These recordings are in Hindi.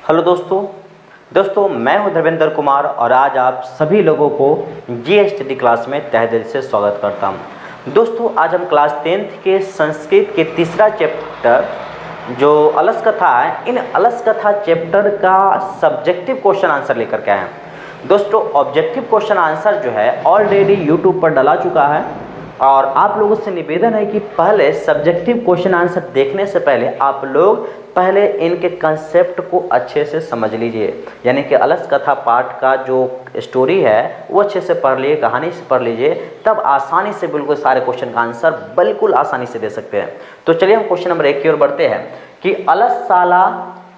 हेलो दोस्तों मैं हूं धर्मेंद्र कुमार और आज आप सभी लोगों को जीएसटी क्लास में तहे दिल से स्वागत करता हूं। दोस्तों आज हम क्लास 10th के संस्कृत के तीसरा चैप्टर जो अलस कथा है, इन अलस कथा चैप्टर का सब्जेक्टिव क्वेश्चन आंसर लेकर के आए हैं। दोस्तों ऑब्जेक्टिव क्वेश्चन आंसर जो है ऑलरेडी यूट्यूब पर डला चुका है और आप लोगों से निवेदन है कि पहले सब्जेक्टिव क्वेश्चन आंसर देखने से पहले आप लोग पहले इनके कंसेप्ट को अच्छे से समझ लीजिए, यानी कि अलस कथा पाठ का जो स्टोरी है वो अच्छे से पढ़ लीजिए, कहानी से पढ़ लीजिए, तब आसानी से बिल्कुल सारे क्वेश्चन का आंसर बिल्कुल आसानी से दे सकते हैं। तो चलिए हम क्वेश्चन नंबर 1 की ओर बढ़ते हैं कि अलसशाला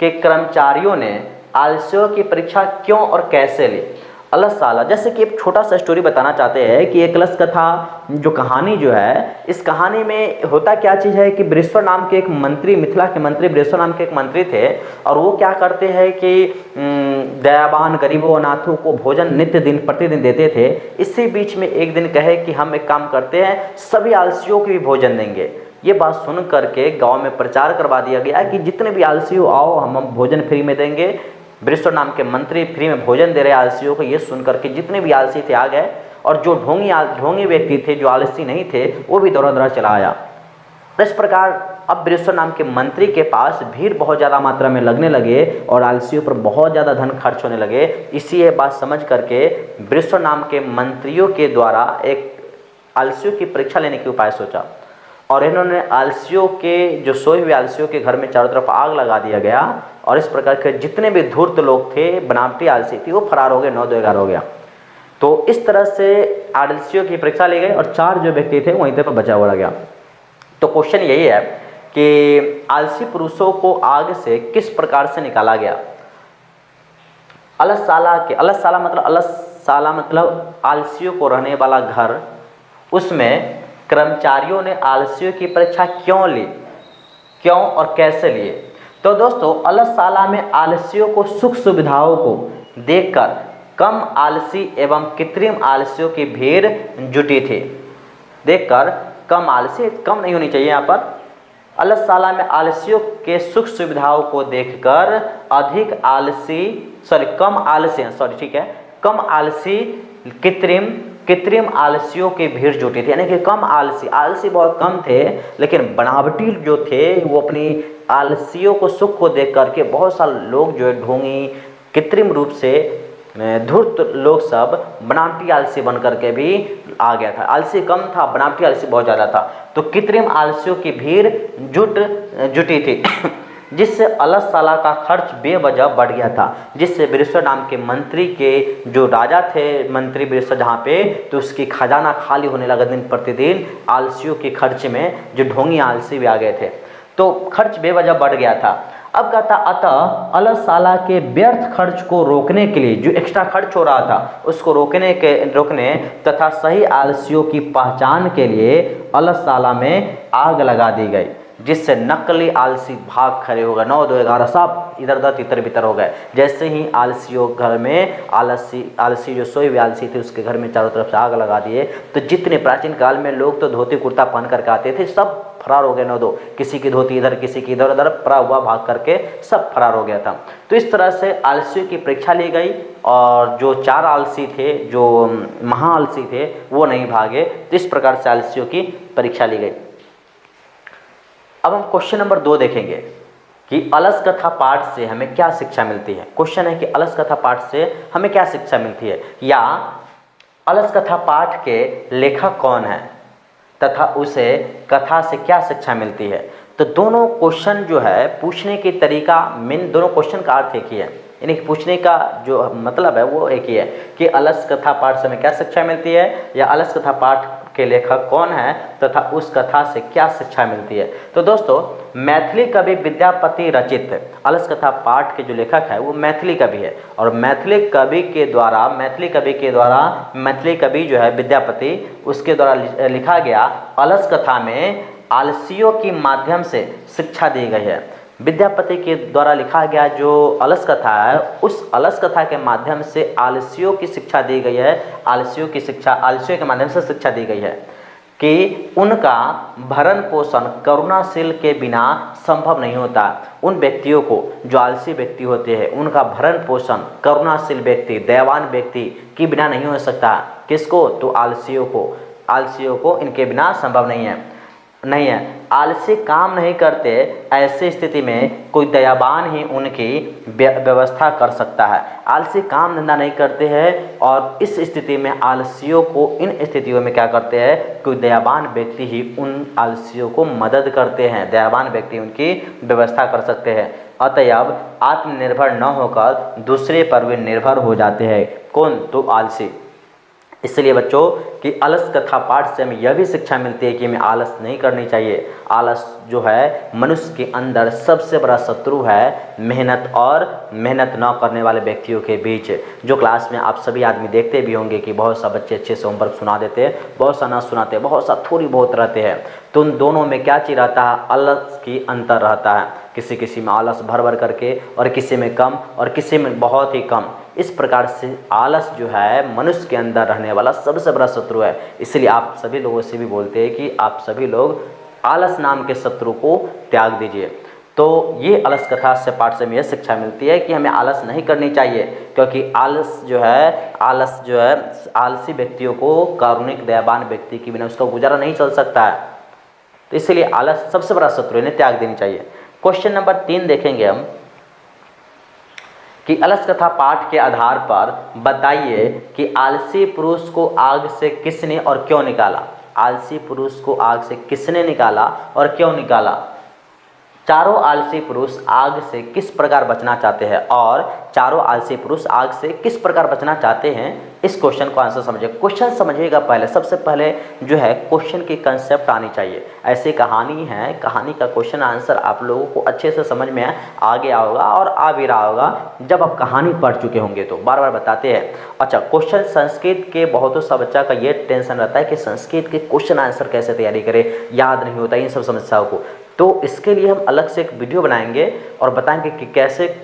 के कर्मचारियों ने आलसियों की परीक्षा क्यों और कैसे ली। अलसशाला, जैसे कि एक छोटा सा स्टोरी बताना चाहते हैं कि एक अलस कथा जो कहानी जो है, इस कहानी में होता क्या चीज़ है कि बृहस्पति नाम के एक मंत्री, मिथिला के मंत्री बृहस्पति नाम के एक मंत्री थे और वो क्या करते हैं कि दयावान गरीबों अनाथों को भोजन नित्य दिन प्रतिदिन देते थे। इसी बीच में एक दिन कहे कि हम एक काम करते हैं, सभी आलसियों को भी भोजन देंगे। ये बात सुन करके गाँव में प्रचार करवा दिया गया कि जितने भी आलसी हो आओ, हम भोजन फ्री में देंगे। बृहस्पति नाम के मंत्री फ्री में भोजन दे रहे आलसियों को, ये सुनकर के जितने भी आलसी थे आ गए और जो ढोंगी व्यक्ति थे, जो आलसी नहीं थे, वो भी दौड़ा दौड़ा चला आया। इस प्रकार अब बृहस्पति नाम के मंत्री के पास भीड़ बहुत ज़्यादा मात्रा में लगने लगे और आलसियों पर बहुत ज़्यादा धन खर्च होने लगे। इसी ये बात समझ करके बृहस्पति नाम के मंत्रियों के द्वारा एक आलसियों की परीक्षा लेने के उपाय सोचा और इन्होंने आलसियों के जो सोए हुए आलसियों के घर में चारों तरफ आग लगा दिया गया और इस प्रकार के जितने भी धूर्त लोग थे, बनावटी आलसी थी, वो फरार हो गए, 9-2-11 हो गया। तो इस तरह से आलसियों की परीक्षा ली गई और 4 जो व्यक्ति थे वहीं पर बचा हुआ गया। तो क्वेश्चन यही है कि आलसी पुरुषों को आग से किस प्रकार से निकाला गया। अलसशाला मतलब आलसियों को रहने वाला घर, उसमें कर्मचारियों ने आलसियों की परीक्षा क्यों ली, क्यों और कैसे लिए। तो दोस्तों अलसशाला में आलसियों को सुख सुविधाओं को देखकर कम आलसी एवं कृत्रिम आलसियों की भीड़ जुटी थी। देखकर कम आलसी, कम नहीं होनी चाहिए यहाँ पर, अलसशाला में आलसियों के सुख सुविधाओं को देखकर अधिक आलसी कम आलसी कृत्रिम आलसियों की भीड़ जुटी थी, यानी कि कम आलसी बहुत कम थे, लेकिन बनावटी जो थे वो अपनी आलसियों को सुख को देख करके बहुत सारे लोग जो है ढोंगी कृत्रिम रूप से धूर्त लोग सब बनावटी आलसी बन करके भी आ गया था। आलसी कम था, बनावटी आलसी बहुत ज़्यादा था, तो कृत्रिम आलसियों की भीड़ जुटी थी जिससे अलसशाला का खर्च बेवजह बढ़ गया था, जिससे बृहस्पति नाम के मंत्री के जो राजा थे, मंत्री बृहस्पति जहाँ पे, तो उसकी खजाना खाली होने लगा दिन प्रतिदिन आलसियों के खर्च में, जो ढोंगी आलसी भी आ गए थे, तो खर्च बेवजह बढ़ गया था। अब कहता अतः अलसशाला के व्यर्थ खर्च को रोकने के लिए, जो एक्स्ट्रा खर्च हो रहा था उसको रोकने तथा सही आलसियों की पहचान के लिए अलसशाला में आग लगा दी गई, जिससे नकली आलसी भाग खड़े हो गए, 9-2-11 सब इधर उधर तितर बितर हो गए। जैसे ही आलसियों घर में आलसी जो सोए हुए आलसी थे उसके घर में चारों तरफ से आग लगा दिए, तो जितने प्राचीन काल में लोग तो धोती कुर्ता पहन करके आते थे सब फरार हो गए, 9-2, किसी की धोती इधर, किसी की इधर उधर, पड़ा हुआ भाग करके सब फरार हो गया था। तो इस तरह से आलसियों की परीक्षा ली गई और जो 4 आलसी थे, जो महा आलसी थे, वो नहीं भागे, तो इस प्रकार से आलसियों की परीक्षा ली गई। अब हम क्वेश्चन नंबर 2 देखेंगे कि अलस कथा पाठ से हमें क्या शिक्षा मिलती है। क्वेश्चन है कि अलस कथा पाठ से हमें क्या शिक्षा मिलती है, या अलस कथा पाठ के लेखक कौन है तथा उसे कथा से क्या शिक्षा मिलती है। तो दोनों क्वेश्चन जो है पूछने की तरीका, दोनों क्वेश्चन का अर्थ एक ही है, यानी कि पूछने का जो मतलब है वो एक ही है कि अलस कथा पाठ से हमें क्या शिक्षा मिलती है, या अलस कथा पाठ के लेखक कौन है तथा उस कथा से क्या शिक्षा मिलती है। तो दोस्तों मैथिली कवि विद्यापति रचित अलस कथा पाठ के जो लेखक है वो मैथिली कवि है और मैथिली कवि जो है विद्यापति, उसके द्वारा लिखा गया अलस कथा में आलसियों की माध्यम से शिक्षा दी गई है। विद्यापति के द्वारा लिखा गया जो अलस कथा है, उस अलस कथा के माध्यम से आलसियों की शिक्षा दी गई है, आलसियों के माध्यम से शिक्षा दी गई है। कि उनका भरण पोषण करुणाशील के बिना संभव नहीं होता। उन व्यक्तियों को, जो आलसी व्यक्ति होते हैं, उनका भरण पोषण करुणाशील व्यक्ति, दयावान व्यक्ति के बिना नहीं हो सकता। किसको? तो आलसियों को इनके बिना संभव नहीं है। आलसी काम नहीं करते, ऐसी स्थिति में कोई दयावान ही उनकी व्यवस्था कर सकता है। आलसी काम धंधा नहीं करते हैं और इस स्थिति में आलसियों को, इन स्थितियों में क्या करते हैं, कोई दयावान व्यक्ति ही उन आलसियों को मदद करते हैं, दयावान व्यक्ति उनकी व्यवस्था कर सकते हैं। अतएव आत्मनिर्भर न होकर दूसरे पर वे निर्भर हो जाते हैं। कौन? तो आलसी। इसलिए बच्चों कि अलस कथा पाठ से हमें यह भी शिक्षा मिलती है कि हमें आलस नहीं करनी चाहिए। आलस जो है मनुष्य के अंदर सबसे बड़ा शत्रु है, मेहनत और मेहनत न करने वाले व्यक्तियों के बीच। जो क्लास में आप सभी आदमी देखते भी होंगे कि बहुत सा बच्चे अच्छे से होमवर्क सुना देते हैं, बहुत सा ना सुनाते, बहुत सा थोड़ी बहुत रहते हैं। तो उन दोनों में क्या चीज़ रहता है? आलस की अंतर रहता है। किसी में आलस भर भर करके और किसी में कम और किसी में बहुत ही कम। इस प्रकार से आलस जो है मनुष्य के अंदर रहने वाला सबसे बड़ा शत्रु है। इसलिए आप सभी लोगों से भी बोलते हैं कि आप सभी लोग आलस नाम के शत्रु को त्याग दीजिए। तो ये अलस कथा से पाठ से हमें यह शिक्षा मिलती है कि हमें आलस नहीं करनी चाहिए, क्योंकि आलस जो है आलसी व्यक्तियों को कारुणिक दयावान व्यक्ति के बिना उसका गुजारा नहीं चल सकता है। तो इसलिए आलस सबसे बड़ा शत्रु, इन्हें त्याग देनी चाहिए। क्वेश्चन नंबर 3 देखेंगे हम कि अलस कथा पाठ के आधार पर बताइए कि आलसी पुरुष को आग से किसने और क्यों निकाला। आलसी पुरुष को आग से किसने निकाला और क्यों निकाला। चारों आलसी पुरुष आग से किस प्रकार बचना चाहते हैं और चारों आलसी पुरुष आग से किस प्रकार बचना चाहते हैं। इस क्वेश्चन को आंसर समझिए। क्वेश्चन समझिएगा पहले, सबसे पहले जो है क्वेश्चन की कंसेप्ट आनी चाहिए। ऐसी कहानी है, कहानी का क्वेश्चन आंसर आप लोगों को अच्छे से समझ में आ गया होगा और आ भी रहा होगा जब आप कहानी पढ़ चुके होंगे। तो बार बार बताते हैं। अच्छा, क्वेश्चन संस्कृत के बहुतों सा बच्चा का ये टेंशन रहता है कि संस्कृत के क्वेश्चन आंसर कैसे तैयारी करें, याद नहीं होता, इन सब समस्याओं को। तो इसके लिए हम अलग से एक वीडियो बनाएंगे और बताएंगे कि कैसे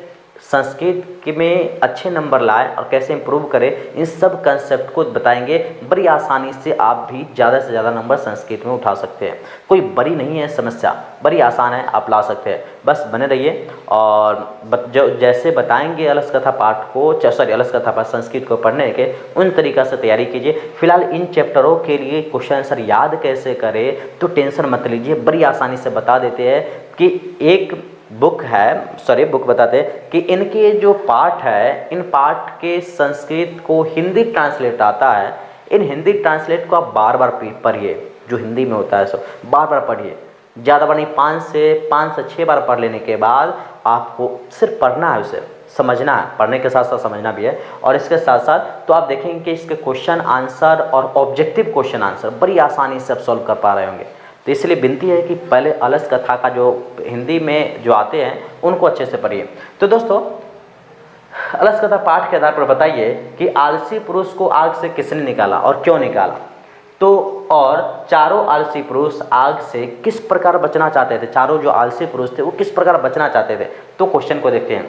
संस्कृत में अच्छे नंबर लाए और कैसे इम्प्रूव करें। इन सब कंसेप्ट को बताएंगे। बड़ी आसानी से आप भी ज़्यादा से ज़्यादा नंबर संस्कृत में उठा सकते हैं। कोई बड़ी नहीं है समस्या, बड़ी आसान है, आप ला सकते हैं। बस बने रहिए और जो जैसे बताएंगे अलस कथा पाठ को, अलस कथा पाठ संस्कृत को पढ़ने के, उन तरीक़ा से तैयारी कीजिए। फिलहाल इन चैप्टरों के लिए क्वेश्चन आंसर याद कैसे करें तो टेंशन मत लीजिए, बड़ी आसानी से बता देते हैं कि एक बुक है, बुक बताते हैं कि इनके जो पाठ है, इन पाठ के संस्कृत को हिंदी ट्रांसलेट आता है। इन हिंदी ट्रांसलेट को आप बार बार पढ़िए, जो हिंदी में होता है सो बार बार पढ़िए, ज़्यादा बार नहीं, 5 से 6 बार पढ़ लेने के बाद आपको सिर्फ पढ़ना है, उसे समझना है, पढ़ने के साथ साथ समझना भी है। और इसके साथ साथ तो आप देखेंगे कि इसके क्वेश्चन आंसर और ऑब्जेक्टिव क्वेश्चन आंसर बड़ी आसानी से आप सॉल्व कर पा रहे होंगे। तो इसलिए विनती है कि पहले अलस कथा का जो हिंदी में जो आते हैं उनको अच्छे से पढ़िए। तो दोस्तों, अलस कथा पाठ के आधार पर बताइए कि आलसी पुरुष को आग से किसने निकाला और क्यों निकाला। तो और चारों आलसी पुरुष आग से किस प्रकार बचना चाहते थे। चारों जो आलसी पुरुष थे वो किस प्रकार बचना चाहते थे। तो क्वेश्चन को देखते हैं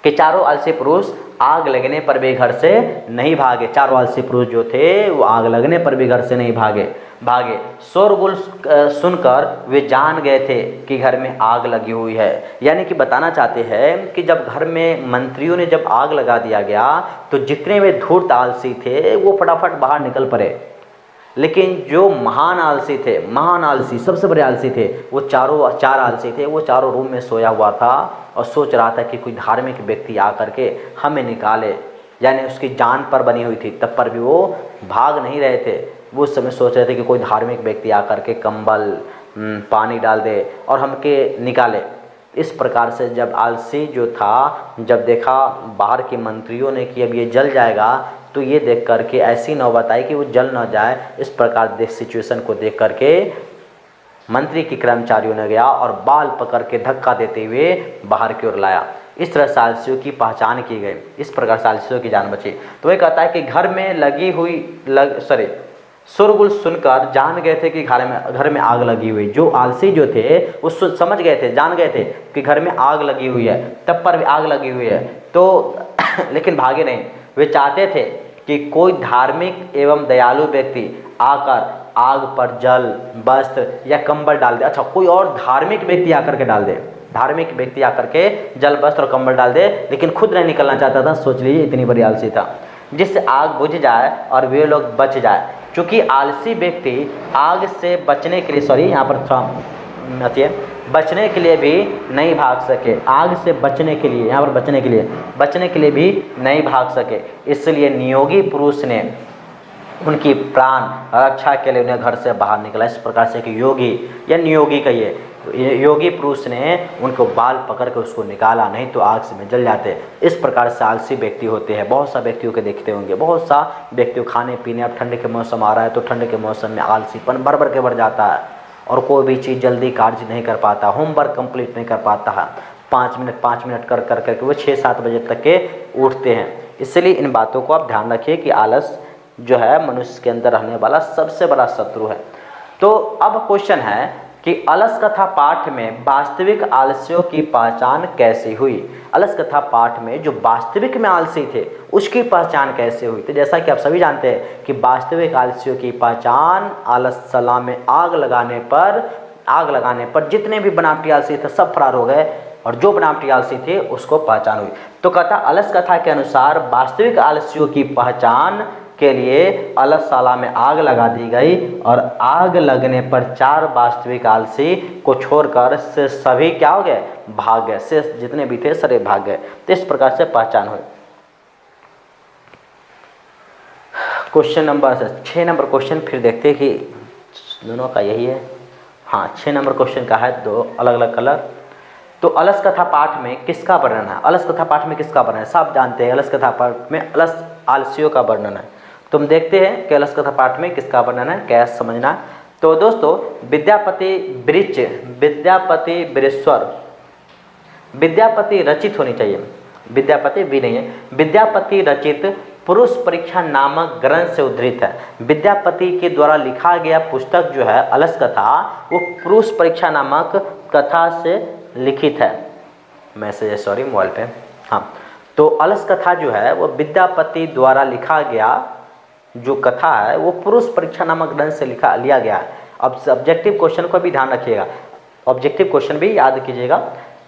कि चारों आलसी पुरुष आग लगने पर भी घर से नहीं भागे। चारों आलसी पुरुष जो थे वो आग लगने पर भी घर से नहीं भागे। शोरगुल सुनकर वे जान गए थे कि घर में आग लगी हुई है। यानी कि बताना चाहते हैं कि जब घर में मंत्रियों ने जब आग लगा दिया गया तो जितने वे धूर्त आलसी थे वो फटाफट बाहर निकल पड़े। लेकिन जो महान आलसी सबसे बड़े आलसी थे, वो चार आलसी थे, वो चारों रूम में सोया हुआ था और सोच रहा था कि कोई धार्मिक व्यक्ति आकर के हमें निकाले। यानी उसकी जान पर बनी हुई थी, तब पर भी वो भाग नहीं रहे थे। वो उस समय सोच रहे थे कि कोई धार्मिक व्यक्ति आकर के कंबल पानी डाल दे और हमके निकाले। इस प्रकार से जब आलसी जो था, जब देखा बाहर के मंत्रियों ने कि अब ये जल जाएगा, तो ये देख करके ऐसी नौबत आई कि वो जल न जाए। इस प्रकार सिचुएशन को देख करके मंत्री के कर्मचारियों ने गया और बाल पकड़ के धक्का देते हुए बाहर की ओर लाया। इस तरह से आलसियों की पहचान की गई, इस प्रकार से आलसियों की जान बची। तो ये कहता है कि घर में शोरगुल सुनकर जान गए थे कि घर में आग लगी हुई। जो आलसी जो थे वो समझ गए थे, जान गए थे कि घर में आग लगी हुई है, तब पर भी आग लगी हुई है। तो लेकिन भागे नहीं। वे चाहते थे कि कोई धार्मिक एवं दयालु व्यक्ति आकर आग पर जल, वस्त्र या कंबल डाल दे। अच्छा, कोई और धार्मिक व्यक्ति आकर के डाल दे, धार्मिक व्यक्ति आकर के जल, वस्त्र और कंबल डाल दे, लेकिन खुद नहीं निकलना चाहता था। सोच लीजिए इतनी बड़ी आलसी था, जिससे आग बुझ जाए और वे लोग बच जाए। क्योंकि आलसी व्यक्ति आग से बचने के लिए, सॉरी यहाँ पर थोड़ा है, बचने के लिए भी नहीं भाग सके, आग से बचने के लिए, यहाँ पर बचने के लिए भी नहीं भाग सके। इसलिए नियोगी पुरुष ने उनकी प्राण रक्षा के लिए उन्हें घर से बाहर निकला। इस प्रकार से एक योगी या नियोगी कहिए, योगी पुरुष ने उनको बाल पकड़ के उसको निकाला, नहीं तो आग से में जल जाते। इस प्रकार से आलसी व्यक्ति होते हैं। बहुत सा व्यक्तियों के देखते होंगे, बहुत सा व्यक्ति खाने पीने, अब ठंड के मौसम आ रहा है तो ठंड के मौसम में आलसीपन भर के बढ़ जाता है और कोई भी चीज़ जल्दी कार्य नहीं कर पाता, होमवर्क कंप्लीट नहीं कर पाता है। 5 मिनट कर करके वो 6-7 बजे तक के उठते हैं। इसलिए इन बातों को आप ध्यान रखिए कि आलस जो है मनुष्य के अंदर रहने वाला सबसे बड़ा शत्रु है। तो अब क्वेश्चन है कि अलस कथा पाठ में वास्तविक आलस्यों की पहचान कैसे हुई। अलस कथा पाठ में जो वास्तविक में आलसी थे उसकी पहचान कैसे हुई। तो जैसा कि आप सभी जानते हैं कि वास्तविक आलस्यों की पहचान आलसशाला में आग लगाने पर जितने भी बनावटी आलसी थे सब फरार हो गए और जो बनावटी आलसी थे उसको पहचान हुई। तो कहता अलस कथा के अनुसार वास्तविक आलस्यों की पहचान के लिए अलसशाला में आग लगा दी गई और आग लगने पर 4 वास्तविक आलसी को छोड़कर से सभी क्या हो गए, भाग गए। से जितने भी थे सारे भाग गए। तो इस प्रकार से पहचान हुई। क्वेश्चन नंबर 6 नंबर क्वेश्चन फिर देखते हैं कि दोनों का यही है। हाँ, 6 नंबर क्वेश्चन का है, 2 अलग अलग कलर। तो अलस कथा पाठ में किसका वर्णन है? अलस कथा पाठ में किसका वर्णन है? सब जानते हैं अलस कथा पाठ में अलस आलसियों का वर्णन है। तुम देखते हैं कि अलस कथा पाठ में किसका वर्णन है, क्या समझना। तो दोस्तों विद्यापति रचित होनी चाहिए, विद्यापति भी नहीं है, विद्यापति रचित पुरुष परीक्षा नामक ग्रंथ से उद्धृत है। विद्यापति के द्वारा लिखा गया पुस्तक जो है अलस कथा, वो पुरुष परीक्षा नामक कथा से लिखित है। मैसेज है, सॉरी मोबाइल पे। हाँ, तो अलस कथा जो है वो विद्यापति द्वारा लिखा गया जो कथा है वो पुरुष परीक्षा नामक ग्रंथ से लिया गया है। अब सब्जेक्टिव क्वेश्चन को भी ध्यान रखिएगा, ऑब्जेक्टिव क्वेश्चन भी याद कीजिएगा।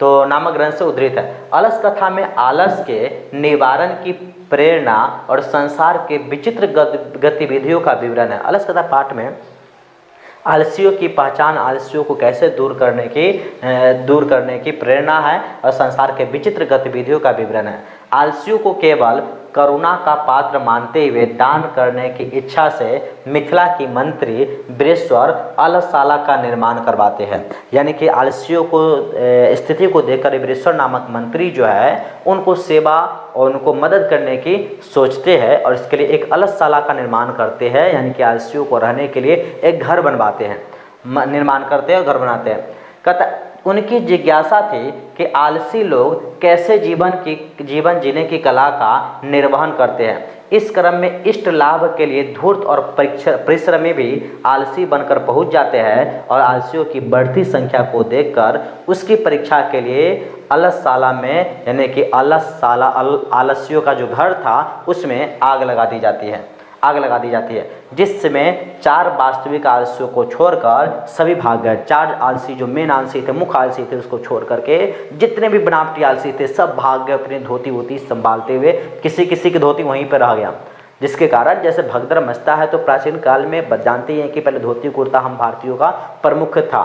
तो नामक ग्रंथ से उद्धृत है। अलस कथा में आलस के निवारण की प्रेरणा और संसार के विचित्र गतिविधियों का विवरण है। अलस कथा पाठ में आलसियों की पहचान, आलसियों को कैसे दूर करने की प्रेरणा है और संसार के विचित्र गतिविधियों का विवरण है। आलसियों को केवल करुणा का पात्र मानते हुए दान करने की इच्छा से मिथिला की मंत्री बृहस्वर अलसशाला का निर्माण करवाते हैं। यानी कि आलसियों को स्थिति को देखकर बृहस्वर नामक मंत्री जो है उनको सेवा और उनको मदद करने की सोचते हैं और इसके लिए एक अलसशाला का निर्माण करते हैं। यानी कि आलसियों को रहने के लिए एक घर बनवाते हैं, निर्माण करते हैं और घर बनाते हैं। कहता उनकी जिज्ञासा थी कि आलसी लोग कैसे जीवन जीने की कला का निर्वहन करते हैं। इस क्रम में इष्ट लाभ के लिए धूर्त और परिश्रमी भी आलसी बनकर पहुंच जाते हैं और आलसियों की बढ़ती संख्या को देखकर उसकी परीक्षा के लिए अलसशाला में, यानी कि अलसशाला आलसियों का जो घर था उसमें आग लगा दी जाती है, जिसमें 4 वास्तविक आलसियों को छोड़कर सभी भाग गए। 4 आलसी जो मेन आलसी थे, मुख्य आलसी थे, उसको छोड़ करके जितने भी बनावटी आलसी थे सब भाग गए अपनी धोती वोती संभालते हुए। किसी की धोती वहीं पर रह गया, जिसके कारण जैसे भगदड़ मचता है तो प्राचीन काल में जानते हैं कि पहले धोती कुर्ता हम भारतीयों का प्रमुख था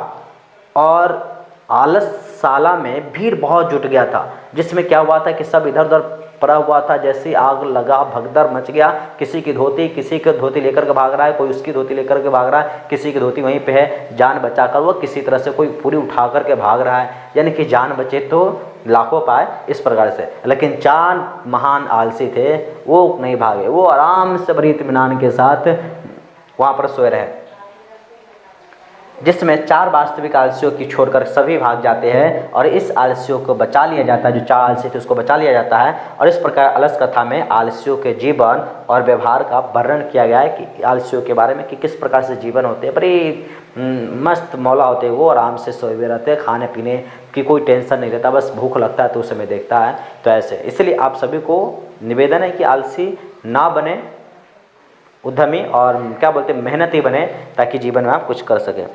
और आलसशाला में भीड़ बहुत जुट गया था, जिसमें क्या हुआ था कि सब इधर उधर पड़ा हुआ था। जैसे आग लगा, भगदड़ मच गया। किसी की धोती लेकर के भाग रहा है, कोई उसकी धोती लेकर के भाग रहा है, किसी की धोती वहीं पे है, जान बचाकर वो किसी तरह से कोई पूरी उठा करके भाग रहा है। यानी कि जान बचे तो लाखों पाए, इस प्रकार से। लेकिन 4 महान आलसी थे, वो नहीं भागे, वो आराम से बड़ी इत्मीनान के साथ वहाँ पर सोए रहे, जिसमें 4 वास्तविक आलसियों की छोड़कर सभी भाग जाते हैं और इस आलसियों को बचा लिया जाता है। जो 4 आलसी थे उसको बचा लिया जाता है और इस प्रकार अलस कथा में आलसियों के जीवन और व्यवहार का वर्णन किया गया है कि आलसियों के बारे में कि किस प्रकार से जीवन होते हैं। बड़ी मस्त मौला होते हैं, वो आराम से सोए हुए रहते हैं, खाने पीने की कोई टेंशन नहीं रहता, बस भूख लगता है तो उस समय देखता है। तो ऐसे इसलिए आप सभी को निवेदन है कि आलसी ना बने उद्यमी और क्या बोलते हैं मेहनती बने, ताकि जीवन में आप कुछ कर सकें।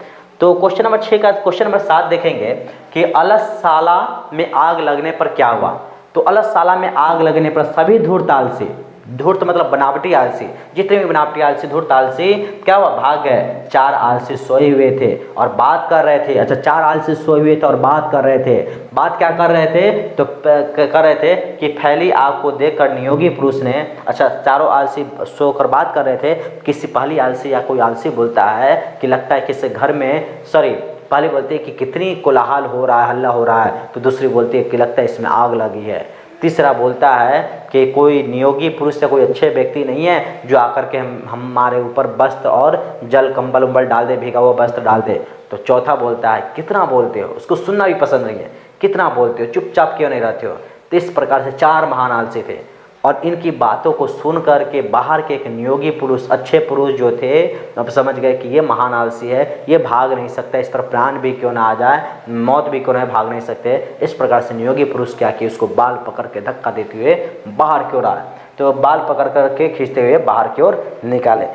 तो क्वेश्चन नंबर 6 का क्वेश्चन नंबर 7 देखेंगे कि अलससाला में आग लगने पर क्या हुआ। तो अलससाला में आग लगने पर सभी धूर्त आलसी, धूर्त मतलब बनावटी आलसी, जितने भी बनावटी आलसी धूर्त आलसी क्या हुआ, भाग गए। 4 आलसी सोए हुए थे और बात कर रहे थे। अच्छा, 4 आलसी सोए हुए थे और बात कर रहे थे। बात क्या कर रहे थे, तो कर रहे थे कि फैली आग को देखकर नियोगी पुरुष ने, अच्छा चारों आलसी सोकर बात कर रहे थे, किसी पहली आलसी या कोई आलसी बोलता है कि लगता है किसी घर में, सॉरी पहले बोलती है कि कितनी कोलाहल हो रहा है, हल्ला हो रहा है, तो दूसरी बोलती है कि लगता है इसमें आग लगी है। तीसरा बोलता है कि कोई नियोगी पुरुष या कोई अच्छे व्यक्ति नहीं है जो आकर के हमारे ऊपर वस्त्र और जल कंबल उम्बल डाल दे, भीगा हुआ वस्त्र डाल दे। तो चौथा बोलता है कितना बोलते हो, उसको सुनना भी पसंद नहीं है, कितना बोलते हो, चुपचाप क्यों नहीं रहते हो। तो इस प्रकार से 4 महान आलसी थे और इनकी बातों को सुन कर के बाहर के एक नियोगी पुरुष, अच्छे पुरुष जो थे, अब समझ गए कि ये महान आलसी है, ये भाग नहीं सकता, इस पर प्राण भी क्यों ना आ जाए, मौत भी क्यों ना, भाग नहीं सकते। इस प्रकार से नियोगी पुरुष क्या कि उसको बाल पकड़ के धक्का देते हुए बाहर की ओर आए। तो बाल पकड़ करके खींचते हुए बाहर की ओर निकाले।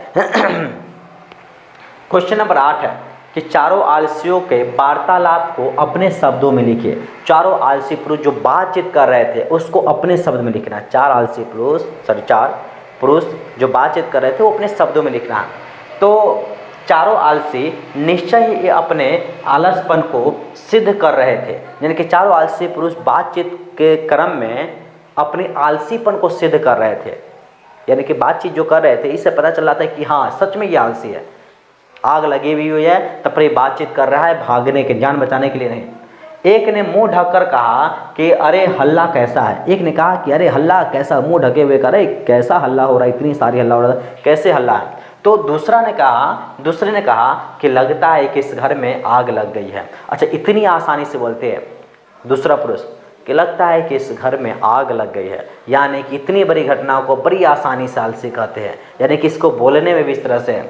क्वेश्चन नंबर 8 है कि चारों आलसियों के वार्तालाप को अपने शब्दों में लिखिए। चारों आलसी पुरुष जो बातचीत कर रहे थे उसको अपने शब्द में लिखना है। 4 आलसी पुरुष, सॉरी 4 पुरुष जो बातचीत कर रहे थे वो अपने शब्दों में लिखना है। तो चारों आलसी निश्चय ही अपने आलसपन को सिद्ध कर रहे थे, यानी कि चारों आलसी पुरुष बातचीत के क्रम में अपने आलसीपन को सिद्ध कर रहे थे, यानी कि बातचीत जो कर रहे थे इससे पता चल रहा था कि हाँ सच में ये आलसी है, आग लगी हुई है तब पर ये बातचीत कर रहा है, भागने के, जान बचाने के लिए नहीं। एक ने मुंह ढककर कहा कि अरे हल्ला कैसा है। एक ने कहा कि अरे हल्ला कैसा, मुंह ढके हुए कह रहे कैसा हल्ला हो रहा है, इतनी सारी हल्ला हो रहा है, कैसे हल्ला है। तो दूसरे ने कहा कि लगता है कि इस घर में आग लग गई है। अच्छा, इतनी आसानी से बोलते हैं दूसरा पुरुष कि लगता है कि इस घर में आग लग गई है, यानी कि इतनी बड़ी घटनाओं को बड़ी आसानी से आलसी कहते हैं, यानी कि इसको बोलने में भी इस तरह से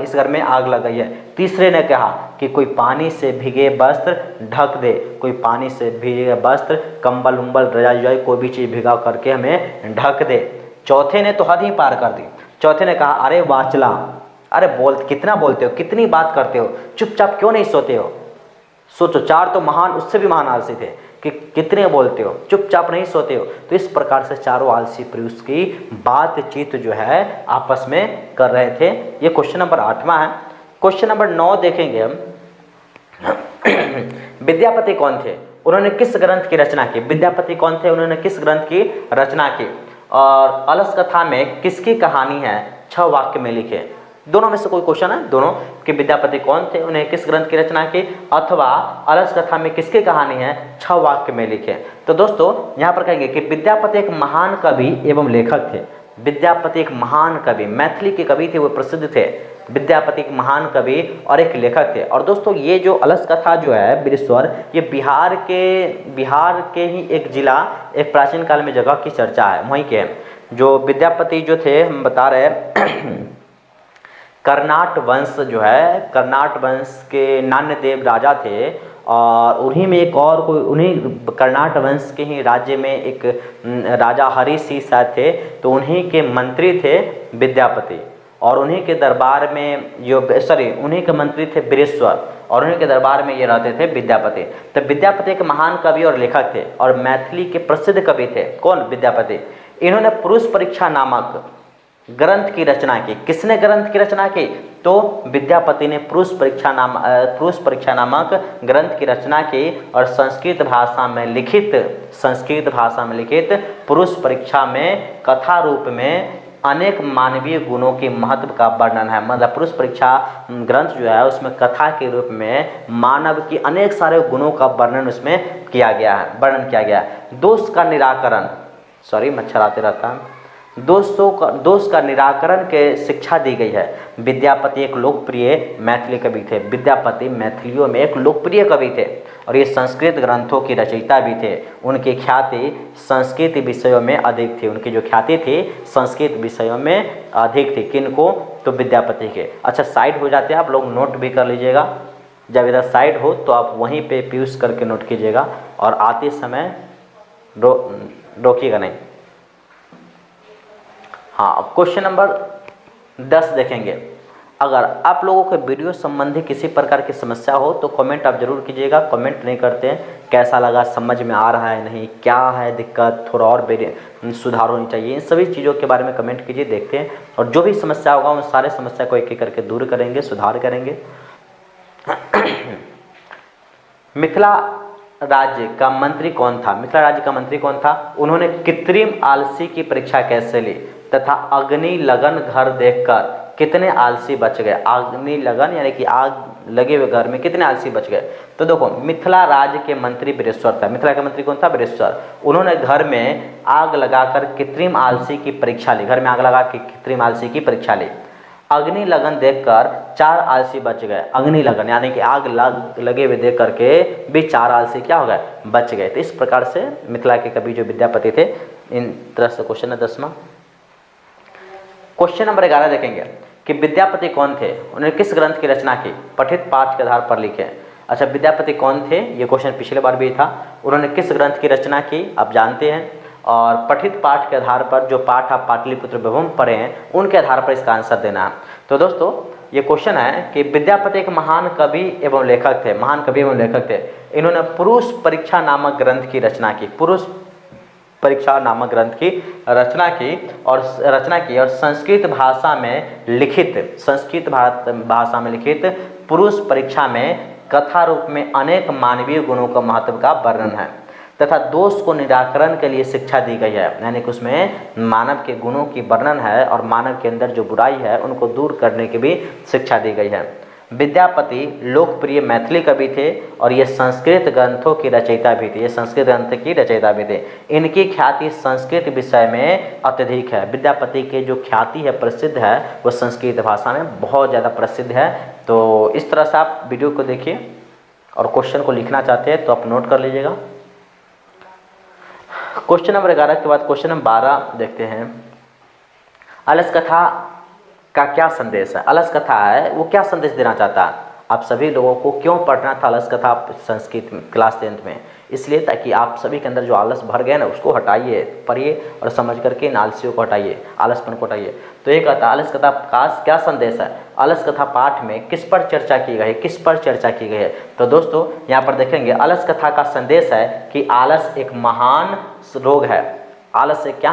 इस घर में आग लग गई है। तीसरे ने कहा कि कोई पानी से भीगे वस्त्र ढक दे, कोई पानी से भीगे वस्त्र, कंबल उम्बल रजाई कोई भी चीज़ भिगा करके हमें ढक दे। चौथे ने तो हद ही पार कर दी। चौथे ने कहा अरे वाचला, अरे कितना बोलते हो, कितनी बात करते हो, चुपचाप क्यों नहीं सोते हो। सोचो, 4 तो महान, उससे भी महान आलसी थे कि कितने बोलते हो, चुपचाप नहीं सोते हो। तो इस प्रकार से चारों आलसी पुरुष की बातचीत जो है आपस में कर रहे थे। ये क्वेश्चन नंबर 8वां है। क्वेश्चन नंबर 9 देखेंगे हम। विद्यापति कौन थे, उन्होंने किस ग्रंथ की रचना की। विद्यापति कौन थे, उन्होंने किस ग्रंथ की रचना की। और अलस कथा में किसकी कहानी है, 6 वाक्य में लिखे। दोनों में से कोई क्वेश्चन है, दोनों कि विद्यापति कौन थे, उन्हें किस ग्रंथ की रचना की, अथवा अलस कथा में किसकी कहानी है, 6 वाक्य में लिखे। तो दोस्तों यहाँ पर कहेंगे कि विद्यापति एक महान कवि एवं लेखक थे। विद्यापति एक महान कवि, मैथिली के कवि थे, वो प्रसिद्ध थे। विद्यापति एक महान कवि और एक लेखक थे। और दोस्तों ये जो अलस कथा जो है बिरेश्वर, ये बिहार के ही एक जिला, एक प्राचीन काल में जगह की चर्चा है, वहीं के जो विद्यापति जो थे, हम बता रहे हैं कर्नाट वंश जो है, कर्नाट वंश के नान्यदेव राजा थे। और उन्हीं में एक और कोई, उन्हीं कर्नाट वंश के ही राज्य में एक राजा हरि सिंह शायद थे, तो उन्हीं के मंत्री थे विद्यापति। और उन्हीं के दरबार में उन्हीं के मंत्री थे बिरेश्वर, और उन्हीं के दरबार में ये रहते थे विद्यापति। तो विद्यापति एक महान कवि और लेखक थे और मैथिली के प्रसिद्ध कवि थे। कौन, विद्यापति। इन्होंने पुरुष परीक्षा नामक ग्रंथ की रचना की। किसने ग्रंथ की रचना की, तो विद्यापति ने पुरुष परीक्षा नामक ग्रंथ की रचना की। और संस्कृत भाषा में लिखित पुरुष परीक्षा में कथा रूप में अनेक मानवीय गुणों के महत्व का वर्णन है। मतलब पुरुष परीक्षा ग्रंथ जो है उसमें कथा के रूप में मानव की अनेक सारे गुणों का वर्णन उसमें किया गया है। दोष का निराकरण, मच्छर आते रहता है, दोष का निराकरण के शिक्षा दी गई है। विद्यापति एक लोकप्रिय मैथिली कवि थे। विद्यापति मैथिलियों में एक लोकप्रिय कवि थे और ये संस्कृत ग्रंथों की रचयिता भी थे। उनकी ख्याति संस्कृत विषयों में अधिक थी। उनकी जो ख्याति थी संस्कृत विषयों में अधिक थी। किनको, तो विद्यापति के। अच्छा, साइड हो जाते हैं, आप लोग नोट भी कर लीजिएगा। जब इधर साइड हो तो आप वहीं पे पीयूष करके नोट कीजिएगा और आते समय रोकिएगा नहीं। हाँ, अब क्वेश्चन नंबर 10 देखेंगे। अगर आप लोगों के वीडियो संबंधी किसी प्रकार की समस्या हो तो कमेंट आप जरूर कीजिएगा। कमेंट नहीं करते हैं, कैसा लगा, समझ में आ रहा है नहीं, क्या है दिक्कत, थोड़ा और सुधार होनी चाहिए, इन सभी चीज़ों के बारे में कमेंट कीजिए, देखते हैं। और जो भी समस्या होगा उन सारे समस्या को एक एक करके दूर करेंगे, सुधार करेंगे। मिथिला राज्य का मंत्री कौन था? मिथिला राज्य का मंत्री कौन था? उन्होंने कृत्रिम आलसी की परीक्षा कैसे ली तथा अग्नि लगन घर देखकर कितने आलसी बच गए? अग्नि लगन यानी कि आग लगे हुए घर में कितने आलसी बच गए? तो देखो, मिथिला राज्य के मंत्री बृहस्पति था। मिथिला का मंत्री कौन था? बृहस्पति। उन्होंने घर में आग लगाकर कृत्रिम आलसी की परीक्षा ली। घर में आग लगा के कृत्रिम आलसी की परीक्षा ली। अग्नि लगन देखकर 4 आलसी बच गए। अग्नि लगन यानी कि आग लगे हुए देख करके भी 4 आलसी क्या हो गए? बच गए। तो इस प्रकार से मिथिला के कवि जो विद्यापति थे, इन तरह से क्वेश्चन है 10वां। क्वेश्चन नंबर 11 देखेंगे कि विद्यापति कौन थे? उन्होंने किस ग्रंथ की रचना की? पठित पाठ के आधार पर लिखे। अच्छा, विद्यापति कौन थे? ये क्वेश्चन पिछले बार भी था। उन्होंने किस ग्रंथ की रचना की? आप जानते हैं। और पठित पाठ के आधार पर, जो पाठ आप पाटलिपुत्र विभूम पढ़े हैं उनके आधार पर इसका आंसर देना है। तो दोस्तों, ये क्वेश्चन है कि विद्यापति एक महान कवि एवं लेखक थे। महान कवि एवं लेखक थे। इन्होंने पुरुष परीक्षा नामक ग्रंथ की रचना की। पुरुष परीक्षा नामक ग्रंथ की रचना की और संस्कृत भाषा में लिखित पुरुष परीक्षा में कथा रूप में अनेक मानवीय गुणों का महत्व का वर्णन है तथा दोष को निराकरण के लिए शिक्षा दी गई है। यानी कि उसमें मानव के गुणों की वर्णन है और मानव के अंदर जो बुराई है उनको दूर करने की भी शिक्षा दी गई है। विद्यापति लोकप्रिय मैथिली कवि थे और ये संस्कृत ग्रंथों की रचयिता भी थे। ये संस्कृत ग्रंथ की रचयिता भी थे। इनकी ख्याति संस्कृत विषय में अत्यधिक है। विद्यापति की जो ख्याति है, प्रसिद्ध है, वो संस्कृत भाषा में बहुत ज़्यादा प्रसिद्ध है। तो इस तरह से आप वीडियो को देखिए और क्वेश्चन को लिखना चाहते हैं तो आप नोट कर लीजिएगा। क्वेश्चन नंबर 11 के बाद क्वेश्चन नंबर 12 देखते हैं। अलस कथा का क्या संदेश है? अलस कथा है, वो क्या संदेश देना चाहता है? आप सभी लोगों को क्यों पढ़ना था अलस कथा संस्कृत क्लास 10th में? इसलिए ताकि आप सभी के अंदर जो आलस भर गए ना उसको हटाइए, पढ़िए और समझ करके इन आलसियों को हटाइए, आलसपन को हटाइए। तो ये कहता है अलस कथा का क्या संदेश है? अलस कथा पाठ में किस पर चर्चा की गई है? किस पर चर्चा की गई है? तो दोस्तों, यहाँ पर देखेंगे अलस कथा का संदेश है कि आलस एक महान रोग है। आलस से क्या?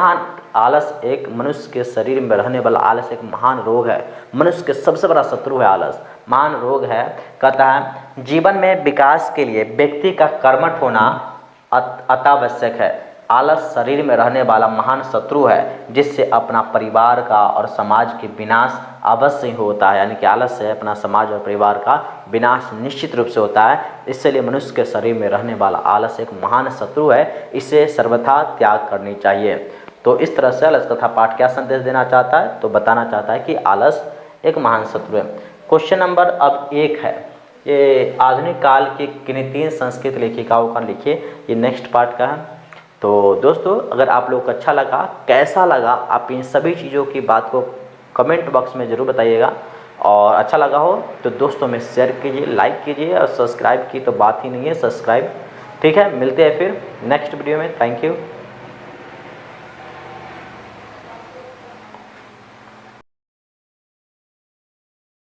आलस एक मनुष्य के शरीर में रहने वाला आलस एक महान रोग है। मनुष्य के सबसे बड़ा शत्रु है आलस, महान रोग है। कहता है जीवन में विकास के लिए व्यक्ति का कर्मठ होना अत्यावश्यक है। आलस शरीर में रहने वाला महान शत्रु है जिससे अपना परिवार का और समाज के विनाश अवश्य होता है। यानी कि आलस से अपना समाज और परिवार का विनाश निश्चित रूप से होता है। इसलिए मनुष्य के शरीर में रहने वाला आलस एक महान शत्रु है, इसे सर्वथा त्याग करनी चाहिए। तो इस तरह से अलस कथा पाठ क्या संदेश देना चाहता है? तो बताना चाहता है कि आलस एक महान शत्रु है। क्वेश्चन नंबर अब 1 है, ये आधुनिक काल की किन्हीं 3 संस्कृत लेखिकाओं का लिखिए। ये नेक्स्ट पार्ट का है। तो दोस्तों, अगर आप लोग को अच्छा लगा, कैसा लगा, आप इन सभी चीज़ों की बात को कमेंट बॉक्स में ज़रूर बताइएगा। और अच्छा लगा हो तो दोस्तों में शेयर कीजिए, लाइक कीजिए और सब्सक्राइब की तो बात ही नहीं है, सब्सक्राइब। ठीक है, मिलते हैं फिर नेक्स्ट वीडियो में। Thank you.